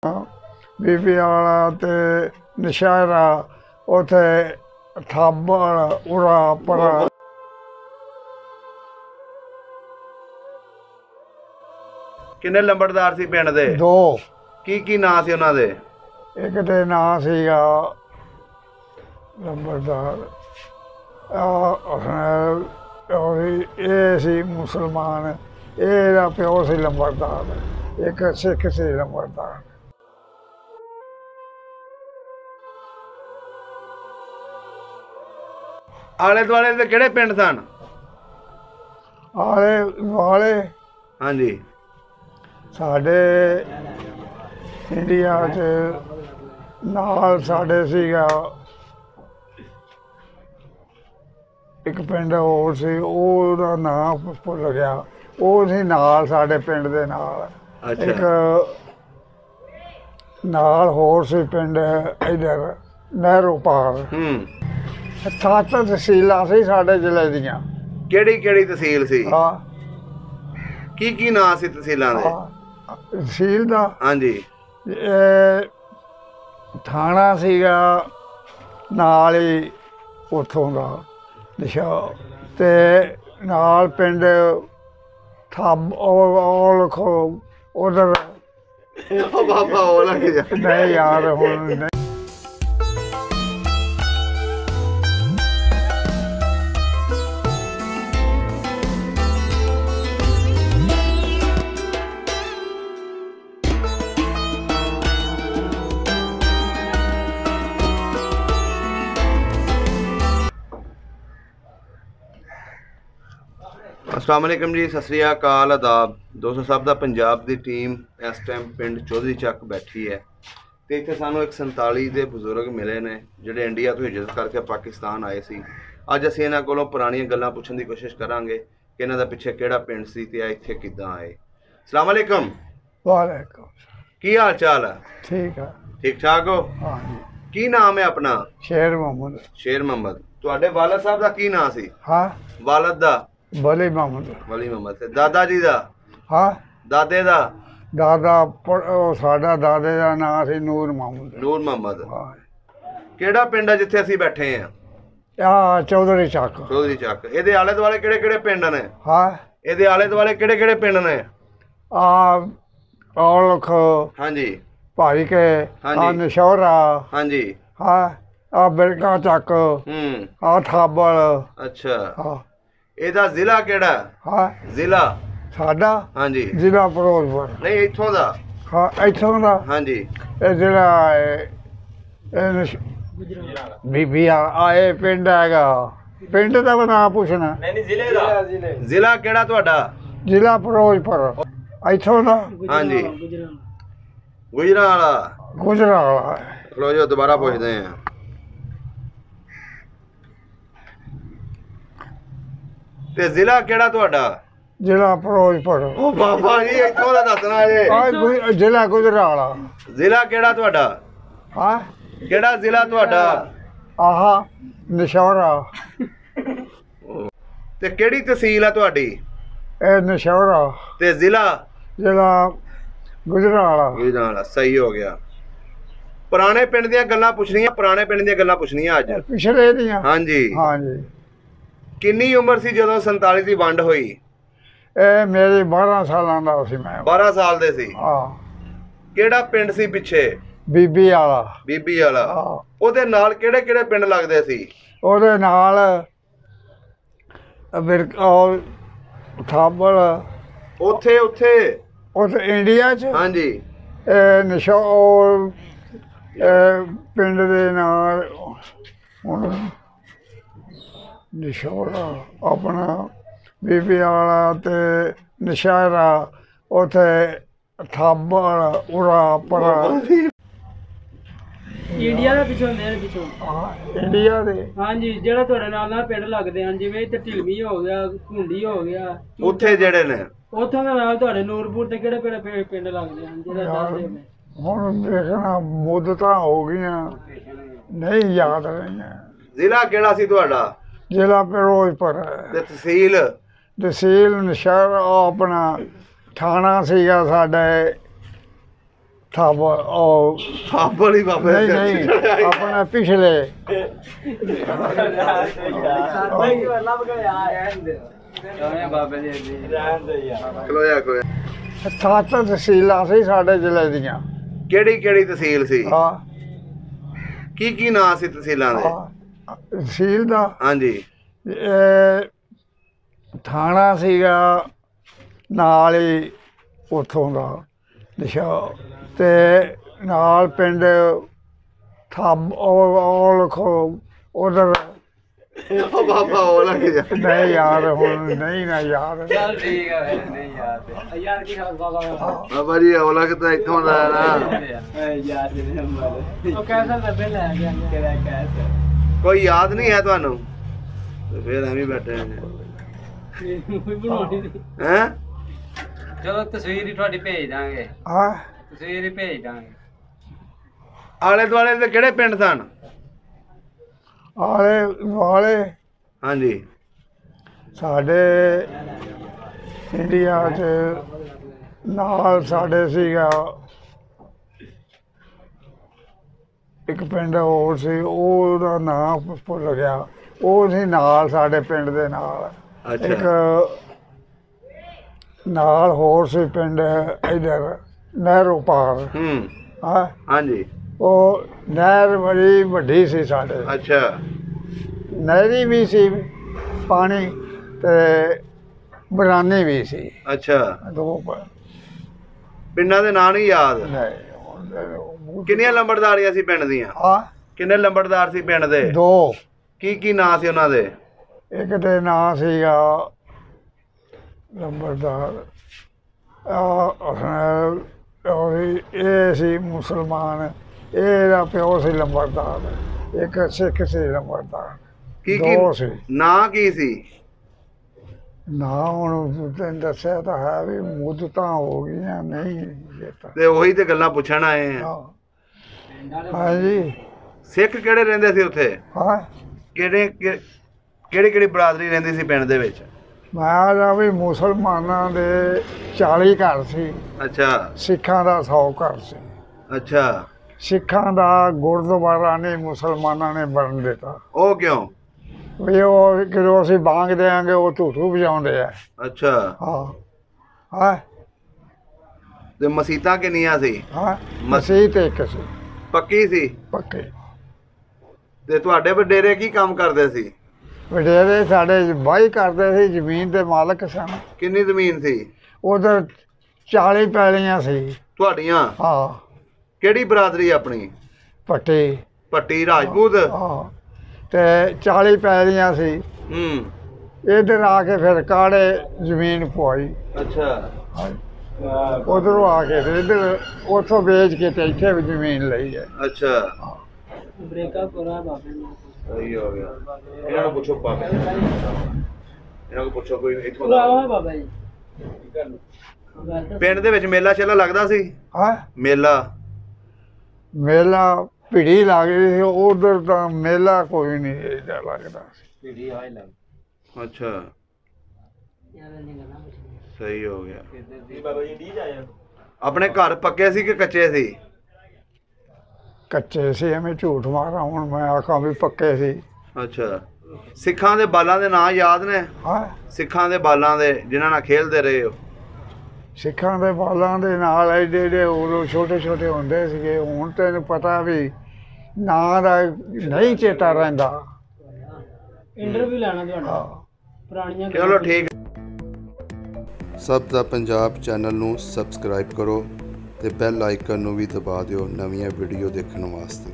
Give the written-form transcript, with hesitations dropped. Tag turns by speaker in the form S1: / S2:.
S1: बीबी वाला ते नशहरा उथे थाबड़ उरा परा।
S2: किन्ने लंबड़दार सी पिंड दे?
S1: दो।
S2: की नाम सी उन्हां दे?
S1: एक दे नाम सीगा लंबड़दार ये सी मुसलमान, एदा प्यो सी लंबड़दार, एक सिख सी लंबड़दार।
S2: आले दुआले दे किहड़े पिंड सन?
S1: आले दुआले
S2: हाँ जी
S1: साडे इंडिया च नाल साडे सीगा एक पिंड होर सी, ओहदा नाम भुल गया, ओह सी नाल साडे पिंड दे नाल।
S2: अच्छा।
S1: एक नाल होर सी पिंड इधर नਹਿਰੋਂ पार। 7 तहसीलां सी साडे जिले दियां।
S2: केड़ी तहसील सी?
S1: हाँ।
S2: की नाम सी तहसीलां दे?
S1: तहसील दा
S2: हाँ जी
S1: थाना सीगा नाल ही उथों दा दिशा ते नाल पिंड थब लिखो उधर
S2: बाबा लग जा
S1: नहीं यार हुण नहीं।
S2: अस्सलाम वालेकुम जी, सत श्री अकाल, आदाब दोस्तों सब दा। पंजाब दी टीम इस टाइम पिंड चौधरी चक बैठी है तो इत्थे सानू एक 47 दे बजुर्ग मिले ने जिहड़े इंडिया तो हिजरत करके पाकिस्तान आए सी। अज असीं इन्हां कोलों पुराणियां गल्लां पुछण दी कोशिश करांगे कि इन्हां दा पिछे किहड़ा पिंड सी ते इत्थे किद्दां आए। अस्सलाम वालेकुम।
S1: वालेकुम।
S2: की हाल चाल है?
S1: ठीक है।
S2: ठीक ठाक हो?
S1: हाँ जी।
S2: की नाम है अपना?
S1: शेर मोहम्मद।
S2: शेर मोहम्मद। तुहाडे वालद साहब दा की नाम सी?
S1: हाँ।
S2: वालद दा?
S1: वली मोहम्मद।
S2: वली मोहम्मद। ते दादा जी दा?
S1: हाँ।
S2: दादे दा?
S1: दादा साडा दादे दा नाम सी नूर मोहम्मद।
S2: नूर मोहम्मद।
S1: हाँ।
S2: केड़ा पिंड है जिथे असीं बैठे हैं?
S1: चौधरी चक।
S2: चौधरी चक। इहदे आले दुआले किहड़े पिंड ने?
S1: हाँ।
S2: इहदे आले दुआले किहड़े पिंड ने?
S1: औलख।
S2: हाँ जी।
S1: भाई के।
S2: हाँ जी।
S1: नशौरा।
S2: हाँ जी।
S1: हाँ। बिरका चक। थाबड़।
S2: अच्छा।
S1: हाँ।
S2: इहदा जिला केड़ा?
S1: हाँ।
S2: जिला
S1: साडा?
S2: हाँ जी।
S1: जिला फिरोजपुर।
S2: नहीं इत्थों दा?
S1: हाँ इत्थों दा।
S2: हाँ जी।
S1: जिला बीबी आए पिंड हैगा, पिंड दा नाम पूछना?
S2: नहीं जिले दा। जिला केड़ा तुहाडा?
S1: जिला फिरोजपुर। इत्थों दा?
S2: हाँ जी। गुजरावाला।
S1: गुजरावाला।
S2: खलो जो दोबारा पूछते हैं। ते जिला केड़ा तुहाडा?
S1: जिला फिरोजपुर।
S2: ओ बाबा जी इत्थों दा दसना जे।
S1: जिला गुजरावाला।
S2: जिला केड़ा तुहाडा?
S1: हाँ।
S2: केड़ा जिला तुहाडा?
S1: आहा नशौरा।
S2: ते केड़ी तहसील है तुहाडी?
S1: ए नशौरा।
S2: ते जिला?
S1: जिला गुजरावाला।
S2: गुजरावाला। सही हो गया। पुराने पिंड दियां गल्लां पुछनियां, पुराने पिंड दियां गल्लां पुछनियां अज।
S1: पिछले दियां?
S2: हाँ जी।
S1: हाँ जी।
S2: किन्नी उम्र सी जदों 47 दी वंड होई?
S1: ए मेरी 12 सालां दा सी मैं।
S2: 12 साल दे सी।
S1: हाँ।
S2: केड़ा पिंड सी पिछे?
S1: बीबी वाला।
S2: बीबी वाला।
S1: हाँ।
S2: ओदे नाल केड़े पिंड लगदे सी?
S1: ओदे नाल थाबड़।
S2: उथे उथे
S1: इंडिया च?
S2: हाँ जी।
S1: पिंड दे नाल नशौरा अपना बीबी वाला ते नशहरा उथे थाबड़ उरा परा।
S3: इंडिया ਦਾ ਪਿੱਛੋਂ ਨੇ ਪਿੱਛੋਂ।
S1: इंडिया दे।
S3: ਹਾਂਜੀ ਜਿਹੜਾ ਤੁਹਾਡੇ ਨਾਲ ਪਿੰਡ ਲੱਗਦੇ ਹਨ ਜਿਵੇਂ ਇੱਥੇ ਢਿਲਮੀ ਹੋ ਗਿਆ, ਘੁੰਡੀ ਹੋ ਗਿਆ,
S2: ਉੱਥੇ ਜਿਹੜੇ ਨੇ
S3: ਉੱਥੋਂ ਦੇ ਨਾਲ ਤੁਹਾਡੇ ਨੂਰਪੁਰ ਤੇ ਕਿਹੜੇ ਪਿੰਡ ਲੱਗਦੇ ਹਨ ਜਿਹੜਾ ਦੱਸਦੇ ਨੇ?
S1: ਹੁਣ ਦੇਖਣਾ ਮੁੱਦਤਾਂ ਹੋ ਗਈਆਂ ਨਹੀਂ ਯਾਦ ਰਹੀਆਂ।
S2: ਜ਼ਿਲ੍ਹਾ ਕਿਹੜਾ ਸੀ ਤੁਹਾਡਾ?
S1: ਜ਼ਿਲ੍ਹਾ ਫਿਰੋਜ਼ਪੁਰ।
S2: ਤੇ ਤਹਿਸੀਲ?
S1: ਤਹਿਸੀਲ ਨਸ਼ਹਿਰਾ। ਆਪਣਾ ਥਾਣਾ ਸੀਗਾ ਸਾਡੇ ਥਾਪ ਉਹ
S2: ਥਾਪ ਵਾਲੀ ਬਾਬੇ
S1: ਨਹੀਂ
S2: ਦੇ ਸਿਰ 'ਚ
S1: ਨਹੀਂ
S2: ਚੜ੍ਹਾਈ।
S1: ਆਪਣੇ ਪਿਛਲੇ
S2: ਖਲੋਇਆ ਖਲੋਇਆ।
S1: 7 ਤਹਿਸੀਲਾਂ ਸੀ ਸਾਡੇ ਜ਼ਿਲ੍ਹੇ ਦੀਆਂ।
S2: ਕਿਹੜੀ ਕਿਹੜੀ ਤਹਿਸੀਲ ਸੀ?
S1: ਹਾਂ
S2: ਕੀ ਨਾਂ ਸੀ ਤਹਿਸੀਲਾਂ ਦੇ?
S1: ਹਾਂ, ਤਹਿਸੀਲ ਦਾ
S2: ਹਾਂਜੀ
S1: ਇਹ ਥਾਣਾ ਸੀਗਾ ਨਾਲ ਹੀ ਉੱਥੋਂ ਦਾ ਦਿਸ਼ਾ, ਤੇ ਨਾਲ ਪਿੰਡ ਥਾਬ ਉਹ ਲਿਖੋ ਉਧਰ।
S2: ਉਹ ਬਾਬਾ ਉਹ ਲੱਗ ਜਾ।
S1: ਨਹੀਂ ਯਾਰ ਹੁਣ ਨਹੀਂ ਨਾ ਯਾਰ।
S3: ਚੱਲ ਠੀਕ ਹੈ ਫਿਰ, ਨਹੀਂ ਯਾਰ ਕੀ ਹਾਲ ਬਾਬਾ?
S2: ਬਾਬਾ ਜੀ ਔਲਖ ਤਾਂ ਇੱਥੋਂ ਦਾ ਹੈ ਨਾ।
S3: ਯਾਰ ਉਹ ਕੈਸਾ ਲੱਭੇ ਲੈ ਗਿਆ ਕਿਹੜਾ ਕੈਸਾ?
S2: ਕੋਈ ਯਾਦ ਨਹੀਂ ਹੈ ਤੁਹਾਨੂੰ? ਤੇ ਫਿਰ ਐਵੇਂ ਬੈਠੇ ਹੈ।
S3: ਕੋਈ ਬਣਾਉਣੀ ਨਹੀਂ।
S2: ਹੈਂ?
S3: ਚਲੋ ਤਸਵੀਰ ਹੀ ਤੁਹਾਡੀ ਭੇਜ ਦਾਂਗੇ,
S1: ਹਾਂ
S3: ਤਸਵੀਰ ਹੀ ਭੇਜ ਦਾਂਗੇ।
S2: ਆਲੇ ਦੁਆਲੇ ਦੇ ਕਿਹੜੇ ਪਿੰਡ ਸਨ?
S1: ਆਲੇ ਵਾਲੇ
S2: ਹਾਂਜੀ
S1: ਸਾਡੇ ਇੰਡੀਆ 'ਚ ਨਾਲ ਸਾਡੇ ਸੀਗਾ ਇੱਕ ਪਿੰਡ ਹੋਰ ਸੀ, ਉਹਦਾ ਨਾਮ ਭੁੱਲ ਗਿਆ। ਉਹ ਸੀ ਨਾਲ ਸਾਡੇ ਪਿੰਡ ਦੇ ਨਾਲ।
S2: ਅੱਛਾ
S1: ਇੱਕ ਨਾਲ ਹੋਰ ਸੀ ਪਿੰਡ ਇੱਧਰ ਨਹਿਰੋਂ ਪਾਰ। ਹਾਂ
S2: ਹਾਂਜੀ
S1: ਉਹ ਨਹਿਰ ਬੜੀ ਵੱਡੀ ਸੀ ਸਾਡੇ।
S2: ਅੱਛਾ
S1: ਨਹਿਰੀ ਵੀ ਸੀ ਪਾਣੀ ਤੇ ਬਰਾਨੀ ਵੀ ਸੀ।
S2: ਅੱਛਾ
S1: ਦੋ
S2: ਪਿੰਡਾਂ ਦੇ ਨਾਂ ਨਹੀਂ ਯਾਦ?
S1: ਨਹੀਂ
S2: ਕਿੰਨੀਆਂ ਲੰਬੜਦਾਰੀਆਂ ਸੀ ਪਿੰਡ ਦੀਆਂ?
S1: ਆ
S2: ਕਿੰਨੇ ਲੰਬੜਦਾਰ ਸੀ ਪਿੰਡ ਦੇ?
S1: ਦੋ।
S2: ਕੀ ਨਾਂ ਸੀ ਉਹਨਾਂ ਦੇ?
S1: ਇੱਕ ਦੇ ਨਾਂ ਸੀਗਾ ਲੰਬੜਦਾਰ ਇਹ ਸੀ ਮੁਸਲਮਾਨ, ਇਹਦਾ ਪਿਓ ਸੀ ਲੰਬੜਦਾਰ। ਇੱਕ ਸਿੱਖ ਸੀ ਲੰਬੜਦਾਰ। ਦੋ ਸੀ।
S2: ਨਾਂ ਕੀ ਸੀ?
S1: ਨਾ ਹੁਣ ਤੈਨੂੰ ਦੱਸਿਆ ਤਾਂ ਹੈ ਵੀ ਮੁੱਦਤਾਂ ਹੋ ਗਈਆਂ ਨਹੀਂ ਚੇਤਾ।
S2: ਤੇ ਉਹੀ ਤੇ ਗੱਲਾਂ ਪੁੱਛਣ ਆਏ ਆ।
S1: ਹਾਂਜੀ
S2: ਸਿੱਖ ਕਿਹੜੇ ਰਹਿੰਦੇ ਸੀ ਉੱਥੇ?
S1: ਹਾਂ
S2: ਕਿਹੜੀ ਬਰਾਦਰੀ ਰਹਿੰਦੀ ਸੀ ਪਿੰਡ ਦੇ ਵਿੱਚ?
S1: ਮੈਂ ਦਾ ਵੀ ਮੁਸਲਮਾਨਾਂ ਦੇ 40 ਘਰ ਸੀ।
S2: ਅੱਛਾ
S1: ਸਿੱਖਾਂ ਦਾ 100 ਘਰ ਸੀ।
S2: ਅੱਛਾ
S1: ਸਿੱਖਾਂ ਦਾ ਗੁਰਦੁਆਰਾ ਨਹੀਂ ਮੁਸਲਮਾਨਾਂ ਨੇ ਬਣ ਦਿੱਤਾ।
S2: ਉਹ ਕਿਉਂ?
S1: ਵੀ ਉਹ ਜਦੋਂ ਅਸੀਂ ਬਾਂਗ ਦਿਆਂਗੇ ਉਹ ਧੂਥੂ ਵਜਾਉਂਦੇ ਆ।
S2: ਅੱਛਾ
S1: ਹਾਂ ਹਾਂ
S2: ਤੇ ਮਸੀਤਾਂ ਕਿੰਨੀਆਂ ਸੀ?
S1: ਹਾਂ ਮਸੀਤ ਇੱਕ ਸੀ
S2: ਪੱਕੀ ਸੀ?
S1: ਪੱਕੇ।
S2: ਤੇ ਤੁਹਾਡੇ ਵਡੇਰੇ ਕੀ ਕੰਮ ਕਰਦੇ ਸੀ?
S1: ਵਡੇਰੇ ਸਾਡੇ ਵਾਹੀ ਕਰਦੇ ਸੀ, ਜ਼ਮੀਨ ਦੇ ਮਾਲਕ ਸਨ।
S2: ਕਿੰਨੀ ਜ਼ਮੀਨ ਸੀ?
S1: ਉਧਰ 40 ਪੈਲੀਆਂ ਸੀ
S2: ਤੁਹਾਡੀਆਂ?
S1: ਹਾਂ।
S2: ਕਿਹੜੀ ਬਰਾਦਰੀ ਆਪਣੀ?
S1: ਪੱਟੀ
S2: ਪੱਟੀ ਰਾਜਪੂਤ?
S1: ਹਾਂ ਤੇ 40 ਪੈਲੀਆਂ ਸੀ। ਇੱਧਰ ਆ ਕੇ ਫਿਰ ਕਾੜੇ ਜ਼ਮੀਨ ਪਵਾਈ।
S2: ਅੱਛਾ
S1: ਉਧਰੋਂ ਆ ਕੇ ਫਿਰ ਇੱਧਰ ਉੱਥੋਂ ਵੇਚ ਕੇ ਤੇ ਇੱਥੇ ਵੀ ਜ਼ਮੀਨ ਲਈ ਹੈ।
S2: ਅੱਛਾ
S3: ਬ੍ਰੇਕਅਪ ਕਰਾ ਬਾਬੇ ਨੂੰ।
S2: ਸਹੀ ਹੋ ਗਿਆ। ਇਹਨਾਂ ਨੂੰ ਪੁੱਛੋ ਬਾਬੇ, ਇਹਨਾਂ ਨੂੰ ਪੁੱਛੋ ਕੋਈ ਇੱਥੋਂ
S3: ਪੁਰਾਵਾ
S2: ਦਾ।
S3: ਬਾਬਾ ਜੀ
S2: ਪਿੰਡ ਦੇ ਵਿੱਚ ਮੇਲਾ ਚੇਲਾ ਲੱਗਦਾ ਸੀ?
S1: ਹਾਂ ਮੇਲਾ ਭੀੜੀ ਲੱਗਦੀ ਸੀ। ਉਧਰ ਤਾਂ ਮੇਲਾ ਕੋਈ ਨਹੀਂ ਏਡਾ ਲੱਗਦਾ ਸੀ।
S3: ਪੀੜੀ ਆਈ ਲੱਗ।
S2: ਅੱਛਾ ਸਹੀ ਹੋ ਗਿਆ। ਆਪਣੇ ਘਰ ਪੱਕੇ ਸੀ ਕਿ ਕੱਚੇ ਸੀ?
S1: ਕੱਚੇ ਸੀ, ਐਵੇਂ ਝੂਠ ਮਾਰਾਂ ਹੁਣ ਮੈਂ ਆਖਾਂ ਵੀ ਪੱਕੇ ਸੀ।
S2: ਅੱਛਾ ਸਿੱਖਾਂ ਦੇ ਬਾਲਾਂ ਦੇ ਨਾਂ ਯਾਦ ਨੇ?
S1: ਹਾਂ
S2: ਸਿੱਖਾਂ ਦੇ ਬਾਲਾਂ ਦੇ ਜਿਨ੍ਹਾਂ ਨਾਲ ਖੇਲਦੇ ਰਹੇ ਹੋ?
S1: ਸਿੱਖਾਂ ਦੇ ਬਾਲਾਂ ਦੇ ਨਾਲ ਐਡੇ ਐਡੇ ਉਦੋਂ ਛੋਟੇ ਛੋਟੇ ਹੁੰਦੇ ਸੀਗੇ। ਹੁਣ ਤੈਨੂੰ ਪਤਾ ਵੀ ਨਾਂ ਦਾ ਨਹੀਂ ਚੇਤਾ ਰਹਿੰਦਾ।
S3: ਇੰਟਰਵਿਊ ਲੈਣਾ ਤੁਹਾਡਾ
S1: ਹਾਂ
S3: ਪੁਰਾਣੀਆਂ
S2: ਚਲੋ ਠੀਕ।
S4: ਸਭ ਦਾ ਪੰਜਾਬ ਚੈਨਲ ਨੂੰ ਸਬਸਕ੍ਰਾਈਬ ਕਰੋ ਤੇ ਬੈਲ ਆਈਕਨ ਨੂੰ ਵੀ ਦਬਾ ਦਿਓ ਨਵੀਆਂ ਵੀਡੀਓ ਦੇਖਣ ਵਾਸਤੇ।